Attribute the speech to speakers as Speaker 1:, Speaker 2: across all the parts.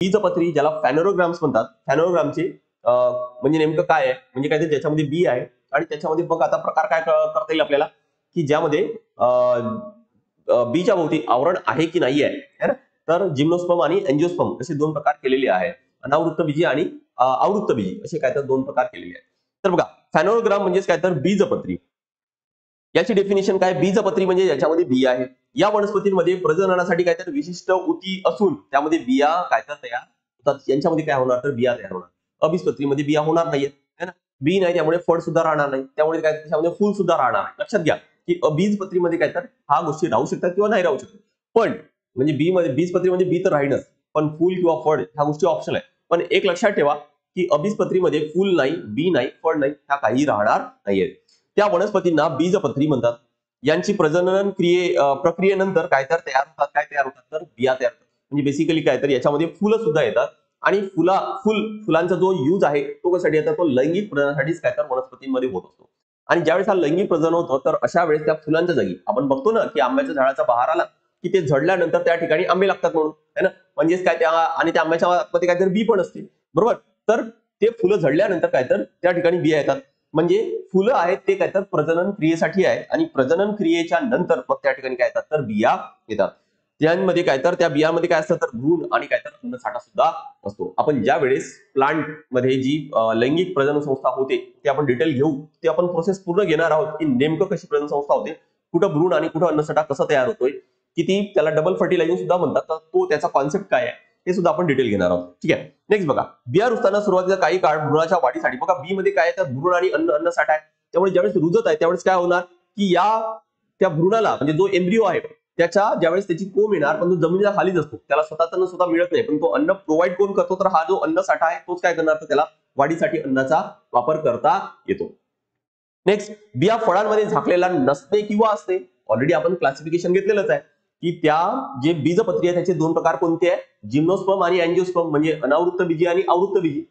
Speaker 1: बीजपत्री ज्याला फॅनोरोग्राम्स म्हणतात. फॅनोरोग्रामचे म्हणजे नेमकं काय आहे, म्हणजे काय ते ज्याच्यामध्ये बी आहे आणि त्याच्यामध्ये बघ आता प्रकार काय करता येईल आपल्याला, की ज्यामध्ये बीच्या भोवती आवरण आहे की नाही आहे ना. तर जिम्नोस्पर्म आणि एंजिओस्पर्म असे दोन प्रकार केलेले आहेत. अनावृत्त बीजी आणि आवृत्त बीजी असे काय तर दोन प्रकार केलेले आहेत. तर बघा, फॅनोग्राम म्हणजे काय तर बीजपत्री. याची डेफिनेशन काय, बीजपत्री म्हणजे याच्यामध्ये बिया आहेत. या वनस्पतींमध्ये प्रजननासाठी काय तर विशिष्ट ऊती असून त्यामध्ये बिया काय तर तयार होतात. यांच्यामध्ये काय होणार तर बिया तयार होणार. अबीजपत्रीमध्ये बिया होणार नाहीयेत, है ना. बी नाही त्यामुळे फळ सुद्धा राहणार नाही, त्यामुळे काय त्याच्यामध्ये फुल सुद्धा राहणार नाही. लक्षात घ्या की अबीजपत्रीमध्ये काय तर हा गोष्टी राहू शकतात किंवा नाही राहू शकतात. पण म्हणजे बी मध्ये बीजपत्रीमध्ये बी तर राहीनच, पण फुल किंवा फळ ह्या गोष्टी ऑप्शनल आहे. पण एक लक्षात ठेवा की अबीजपत्रीमध्ये फुल नाही, बी नाही, फळ नाही, ह्या काही राहणार नाहीये. त्या वनस्पतींना बीजपत्री म्हणतात. यांची प्रजनन प्रक्रियेनंतर काय तर तयार होतात, काय तयार होतात तर बिया तयार होतात. म्हणजे बेसिकली काय तर याच्यामध्ये फुलं सुद्धा येतात आणि फुलांचा जो यूज आहे तो कशासाठी येतात, तो लैंगिक प्रजननासाठीच काय तर वनस्पतींमध्ये होत असतो. आणि ज्यावेळेस हा लैंगिक प्रजनन होतं तर अशा वेळेस त्या फुलांच्या जागी आपण बघतो ना की आंब्याच्या झाडाचा बहार आला की ते झडल्यानंतर त्या ठिकाणी आंबे लागतात म्हणून, है ना. म्हणजेच काय त्या आणि त्या आंब्याच्या मध्ये काहीतरी बी पण असते, बरोबर. तर ते फुलं झडल्यानंतर काय तर त्या ठिकाणी बिया येतात. म्हणजे फुलं आहेत ते काय तर प्रजनन क्रियेसाठी आहे आणि प्रजनन क्रियेच्या नंतर मग त्या ठिकाणी काय येतात तर बिया येतात. त्यांमध्ये काय तर त्या बियामध्ये काय असतं तर भ्रूण आणि काय तर अन्नसाठा सुद्धा असतो. आपण ज्या वेळेस प्लांट मध्ये जी लैंगिक प्रजनन संस्था होते ते आपण डिटेल घेऊ, ते आपण प्रोसेस पूर्ण घेणार आहोत की नेमकं कशी प्रजनन संस्था होते, कुठं भ्रूण आणि कुठं अन्नसाठा कसा तयार होतोय, किती त्याला डबल फर्टिलायझिंग सुद्धा म्हणतात. तर तो त्याचा कॉन्सेप्ट काय आहे हे सुद्धा आपण डिटेल घेणार आहोत. ठीक आहे. नेक्स्ट बघा, बिया रुजताना सुरुवातीचा काही काळ भ्रूणाच्या वाढीसाठी, बघा बी मध्ये काय आहे तर भ्रूण आणि अन्नसाठा आहे. त्यामुळे ज्यावेळेस रुजत आहे त्यावेळेस काय होणार की त्या भ्रूणाला म्हणजे जो एम्ब्रिओ आहे त्याच्या ज्यावेळेस त्याची कोंब येणार, पण तो जमिनीच्या खालीच असतो, त्याला स्वतःचं अन्न सुद्धा मिळत नाही, पण तो अन्न प्रोव्हाइड कोण करतो तर हा जो अन्नसाठा आहे तोच काय करणार तर त्याला वाढीसाठी अन्नाचा वापर करता येतो. नेक्स्ट, बिया फळांमध्ये झाकलेला नसते किंवा असते. ऑलरेडी आपण क्लासिफिकेशन घेतलेलंच आहे की त्या जे बीजपत्री आहे त्याचे दोन प्रकार कोणते आहे, जिम्नोस्पर्म आणि अँजिओस्पर्म. म्हणजे अनावृत्त बीजी आणि आवृत्त बीजी.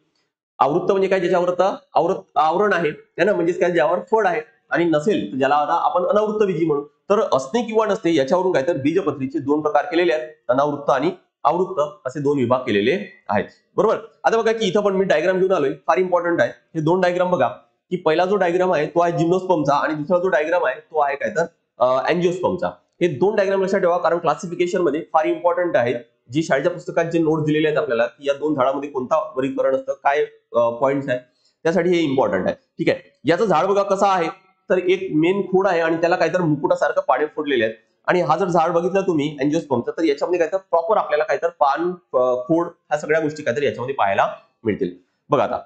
Speaker 1: आवृत्त म्हणजे काय, ज्याच्यावर आवरण आहे ना, म्हणजे काय ज्यावर फळ आहे. आणि नसेल तर ज्याला आता आपण अनावृत्त बीजी म्हणू. तर असणे किंवा नसते याच्यावरून काय तर बीजपत्रीचे दोन प्रकार केलेले आहेत, अनावृत्त आणि आवृत्त असे दोन विभाग केलेले आहेत. बरोबर. आता बघा की इथं पण मी डायग्राम घेऊन आलोय, फार इम्पॉर्टंट आहे हे दोन डायग्राम. बघा की पहिला जो डायग्राम आहे तो आहे जिम्नोस्पर्मचा आणि दुसरा जो डायग्राम आहे तो आहे काय तर अँजिओस्पर्मचा. हे दोन डायग्राम लक्षात ठेवा, कारण क्लासिफिकेशन मध्ये फार इम्पॉर्टंट आहे. जी शाळेच्या पुस्तकात जे नोट्स दिलेले आहेत आपल्याला की या दोन झाडामध्ये कोणता वर्गीकरण असतं, काय पॉइंट्स आहेत, त्यासाठी हे इम्पॉर्टंट आहे. ठीक आहे. याचं झाड बघा कसं आहे तर एक मेन खोड आहे आणि त्याला काहीतरी मुकुटासारखं पाने फोडलेले आहेत. आणि हा जर झाड बघितलं तुम्ही अँजिओस्पर्मचं तर याच्यामध्ये काहीतरी प्रॉपर आपल्याला काहीतरी पान, खोड ह्या सगळ्या गोष्टी काहीतरी याच्यामध्ये पाहायला मिळतील. बघा आता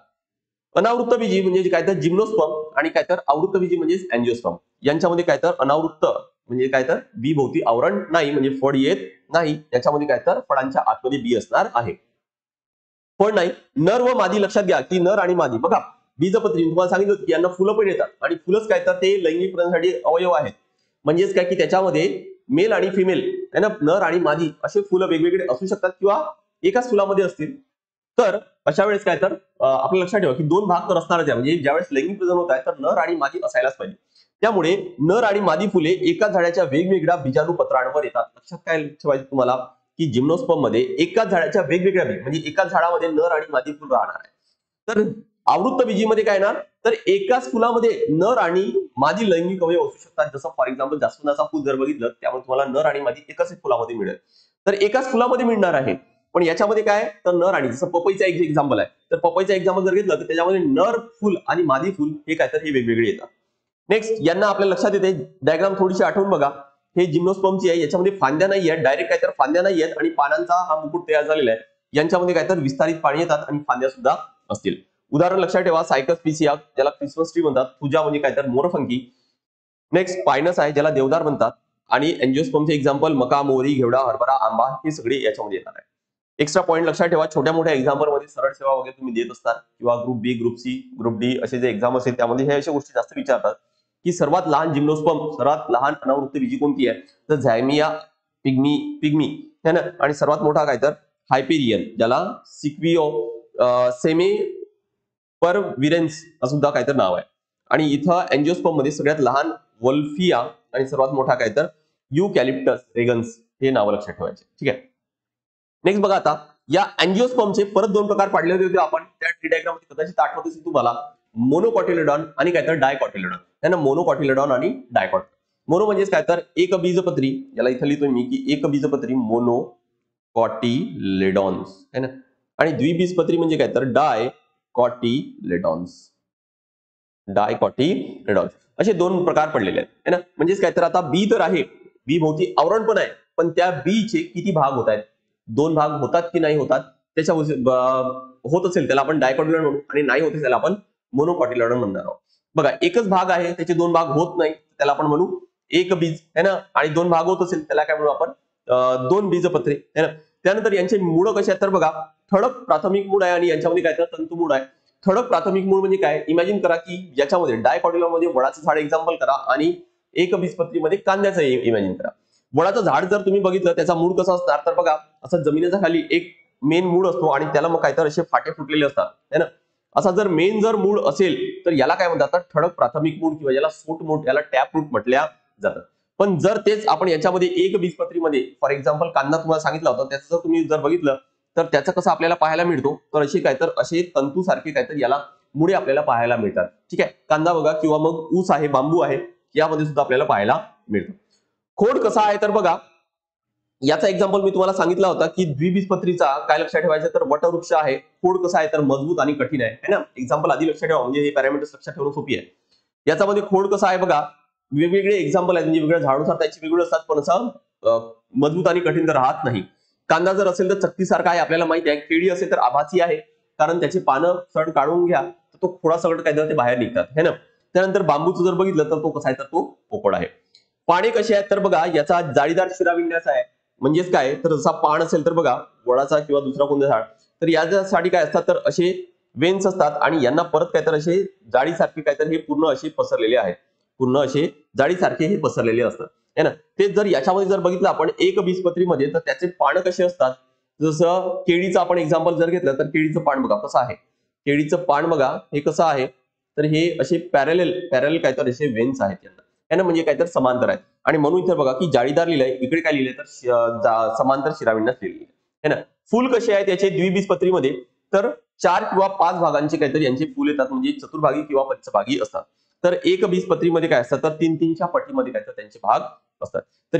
Speaker 1: अनावृत्त बीजी म्हणजे काय तर जिम्नोस्पर्म आणि काय तर आवृत्त बीजी म्हणजे अँजिओस्पर्म. यांच्यामध्ये काय तर अनावृत्त म्हणजे काय तर बी भोवती आवरण नाही, म्हणजे फळ येत नाही. याच्यामध्ये काय तर फळांच्या आतमध्ये बी असणार आहे, फळ नाही. नर व मादी लक्षात घ्या की नर आणि मादी, बघा बीजपत्री तुम्हाला सांगितलं की यांना फुलं पण येतात आणि फुलंच काय तर ते लैंगिक प्रजननासाठी अवयव आहेत. म्हणजेच काय की त्याच्यामध्ये मेल आणि फिमेल आहे ना, नर आणि मादी असे फुलं वेगवेगळे असू शकतात किंवा एकाच फुलामध्ये असतील. तर अशा वेळेस काय तर आपल्या लक्षात ठेवा की दोन भाग तर असणारच आहे. म्हणजे ज्यावेळेस लैंगिक प्रजनन होत आहे तर नर आणि मादी असायलाच पाहिजे. त्यामुळे नर आणि मादी फुले एकाच झाडाच्या वेगवेगळ्या बीजाणूपत्रांवर येतात. लक्षात काय ठेवायचं तुम्हाला की जिम्नोस्पर्म मध्ये एकाच झाडाच्या वेगवेगळ्या बी, म्हणजे एकाच झाडामध्ये नर आणि मादी फुल राहणार आहे. तर आवृत्त बीजीमध्ये काय येणार तर एकाच फुलामध्ये नर आणि मादी लैंगिक अवयव असू शकतात. जसं फॉर एक्झाम्पल जास्वंदाचा फुल जर बघितलं त्यामुळे तुम्हाला नर आणि मादी एकाच फुलामध्ये मिळेल, तर एकाच फुलामध्ये मिळणार आहे. पण याच्यामध्ये काय तर नर आणि, जसं पपईचा एक एक्झाम्पल आहे, तर पपईचा एक्झाम्पल जर घेतलं तर त्याच्यामध्ये नर फुल आणि मादी फुल हे काय तर हे वेगवेगळे येतात. नेक्स्ट, यांना आपल्या लक्षात येते, डायग्राम थोडीशी आठवून बघा. हे जिम्नोस्पर्मची आहे, याच्यामध्ये फांद्या नाही आहेत, डायरेक्ट काय तर फांद्या नाही आहेत आणि पानांचा हा मुकुट तयार झालेला आहे. यांच्यामध्ये काय तर विस्तारित पाणी येतात आणि फांद्या सुद्धा असतील. उदाहरण लक्षात ठेवा, सायकस पिसिया ज्याला क्रिसमस ट्री म्हणतात, पूजा म्हणजे काय तर मोरफंकी. नेक्स्ट, पायनस आहे ज्याला देवदार म्हणतात. आणि एंजिओस्पर्मचे एक्झाम्पल मका, मोहरी, घेवडा, हरभरा, आंबा हे सगळे याच्यामध्ये येणार आहे. एक्स्ट्रा पॉईंट लक्षात ठेवा, छोट्या मोठ्या एक्झाम्पल मध्ये सरळ सेवा वगैरे तुम्ही देत असतात किंवा ग्रुप बी, ग्रुप सी, ग्रुप डी असे जे एक्झाम असेल त्यामध्ये हे अशा गोष्टी जास्त विचारतात की सर्वात लहान जिम्नोस्पर्म, सर्वात लहान अनावृत्त बीजी कोणती आहे तर झॅमिया पिग्मी पिग्मी है ना. आणि सर्वात मोठा काय तर हायपेरियन ज्याला सिक्विओ सेमी पर विरेन्स असं सुद्धा काय तर नाव आहे. आणि इथं एंजिओस्पर्म मध्ये सगळ्यात लहान वोल्फिया आणि सर्वात मोठा काय तर युकॅलिप्टस रेगन्स हे नावं लक्षात ठेवायचे. ठीक आहे. नेक्स्ट बघा आता या अँजिओस्पर्मचे परत दोन प्रकार पाडले होते आपण त्या ट्री डायग्राम मध्ये, कदाचित आठवत असेल तुम्हाला, मोनोकॉटिलेडॉन आणि काय तर डायकॉटिलेडॉन. है ना, मोनोकॉटिलेडॉन आणि डायकॉट. मोनो म्हणजेच काय तर एक बीजपत्री, याला इथं लिहितोय मी की एक बीजपत्री मोनोकॉटिलेडॉन्स, है ना, आणि द्विबीजपत्री म्हणजे काय तर डायकॉटिलेडॉन्स. डायकॉटिलेडॉन्स असे दोन प्रकार पडलेले आहेत, है ना. म्हणजेच काय तर आता बी तर आहे, बी भोवती आवरण पण आहे, पण त्या बीचे किती भाग होत आहेत, दोन भाग होतात की नाही होतात, त्याच्या होत असेल त्याला आपण डायकॉटिलेडॉन म्हणू, आणि नाही होते त्याला आपण मोनोकॉटिलेडॉन म्हणणार आहोत. बघा, एकच भाग आहे त्याचे दोन भाग होत नाही, त्याला आपण म्हणू एक बीज, है ना, आणि दोन भाग होत असेल त्याला काय म्हणू आपण दोन बीजपत्रे, है ना. त्यानंतर यांचे मूळ कसे आहेत तर बघा, ठळक प्राथमिक मूळ आहे आणि यांच्यामध्ये काय तर तंतुमूळ आहे. ठळक प्राथमिक मूळ म्हणजे काय, इमॅजिन करा की याच्यामध्ये डायकॉटिलेडॉन मध्ये वडाचं झाड एक्झाम्पल करा आणि एक बीजपत्रीमध्ये कांद्याचं इमॅजिन करा. वडाचं झाड जर तुम्ही बघितलं त्याचा मूळ कसा असणार तर बघा, असं जमिनीच्या खाली एक मेन मूळ असतो आणि त्याला मग काय तर असे फाटे फुटलेले असतात, है ना. असा जर मेन जर मूळ असेल तर याला काय म्हणतात, ठळक प्राथमिक मूळ किंवा याला सूट मूळ, याला टॅप रूट म्हटल्या जातं. पण जर तेच आपण याच्यामध्ये एक बीजपत्रीमध्ये फॉर एक्झाम्पल कांदा तुम्हाला सांगितला होता, त्याचं तुम्ही जर बघितलं तर त्याचं कसं आपल्याला पाहायला मिळतो, तर असे काय तर असे तंतू सारखे काय तर याला मुळे आपल्याला पाहायला मिळतात. ठीक आहे, कांदा बघा किंवा मग ऊस आहे, बांबू आहे, यामध्ये सुद्धा आपल्याला पाहायला मिळतं. खोड कसा आहे तर बघा, याचा एक्झाम्पल मी तुम्हाला सांगितला होता की द्विबीजपत्रीचा काय लक्षात ठेवायचं तर वटवृक्ष आहे. खोड कसा आहे तर मजबूत आणि कठीण आहे, है ना. एक्झाम्पल आधी लक्षात ठेवा, म्हणजे हे पॅरामीटर्स लक्षात ठेवणं सोपी आहे. याच्यामध्ये खोड कसा आहे बघा, वेगवेगळे एक्झाम्पल आहेत, म्हणजे वेगवेगळ्या झाडानुसार त्याची वेगवेगळे असतात, पण असं मजबूत आणि कठीण तर राहत नाही. कांदा जर असेल तर चक्कीसारखा आहे, आपल्याला माहिती आहे. केळी असेल तर आभासी आहे, कारण त्याची पानं सड काढून घ्या तर तो खोडा सगळं काय ते बाहेर निघतात, है ना. त्यानंतर बांबूचं जर बघितलं तर तो कसा आहे तर तो पोकळ आहे. पाने कशी आहेत तर बघा, याचा जाळीदार शिराविन्यास आहे. म्हणजेच काय तर जसा पान असेल तर बघा वडाचा किंवा दुसरा कोणता झाड, तर याच्यासाठी काय असतात तर असे वेन्स असतात आणि यांना परत काय तर असे जाळीसारखे काय तर हे पूर्ण असे पसरलेले आहेत, पूर्ण असे जाळीसारखे हे पसरलेले असतात, है ना. ते जर याच्यामध्ये जर बघितलं आपण एक बीजपत्रीमध्ये, तर त्याचे पानं कसे असतात, जसं केळीचं आपण एक्झाम्पल जर घेतलं तर केळीचं पान बघा कसं आहे, केळीचं पान बघा हे कसं आहे, तर हे असे पॅरल काय तर असे वेन्स आहेत यांना, है ना, म्हणजे काय तर समांतर आहेत. आणि म्हणून इथे बघा की जाळीदार लिहिलंय, इकडे काय लिहिलंय तर समांतर शिराविन्यास लिहिलेलं आहे ना. फुल कसे आहेत याचे द्विबीजपत्रीमध्ये, तर 4 किंवा 5 भागांचे काहीतरी यांचे फुल येतात, म्हणजे चतुर्भागी किंवा पंचभागी असतात. तर एक बीजपत्रीमध्ये काय असतात तर 3-3च्या पटीमध्ये काय तर त्यांचे भाग असतात. तर